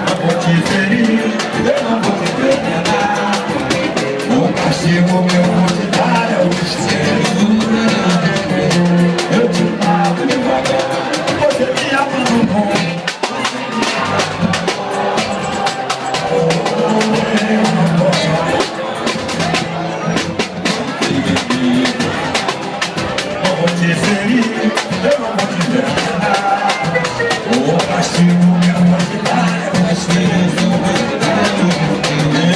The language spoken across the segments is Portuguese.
Não vou te ferir, eu não vou te envenenar. O castigo que eu vou te dar é o desprezo. Eu te mato devagar, você me abandonou. Não vou te ferir, eu não vou te envenenar. O castigo que eu vou te dar é o desprezo.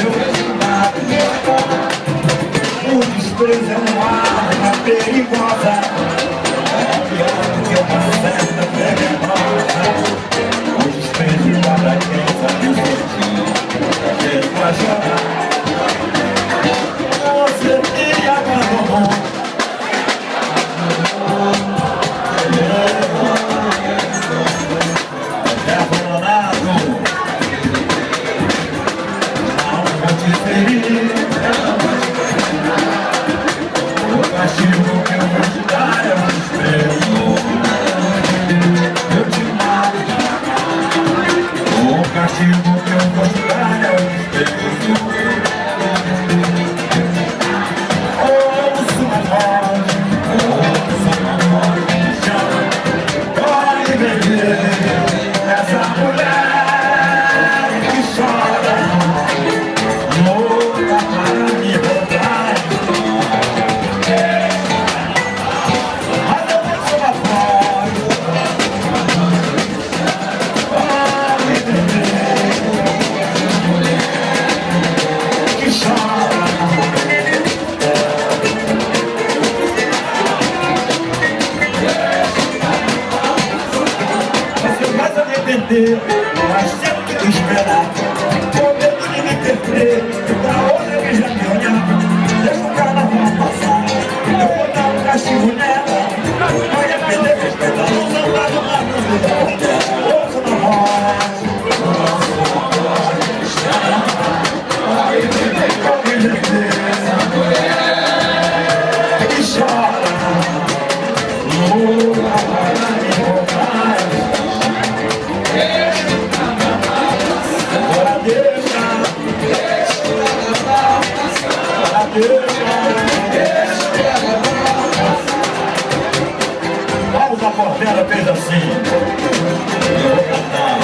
Eu te mato devagar. O desprezo é uma arma perigosa. É pior do que uma certa venenosa. O desprezo mata quem sabe sorrir. A gente vai chorar. Você me abandonou. É abandonado. Não vou te ferir. O castigo que eu vou te dar é um desprezo. Eu te mato devagar. O castigo que eu vou te dar é um desprezo. Ouço uma voz que me chama. Pode beber essa mulher que chora, louca para me roubar. Mas eu ouço uma voz. Pode beber que chora. Você vai se arrepender, mas sempre que esperar. Com medo de me perder, pra outra vez já me olhar. Deixa o carnaval passar, eu vou dar um castigo nela. Vai arrepender, respeita a luz, não vai tomar no lugar. Ouça uma voz. Pode beber essa mulher que chora, louca para me roubar. Agora deixa. Paulo da Portela fez assim. Eu vou cantar.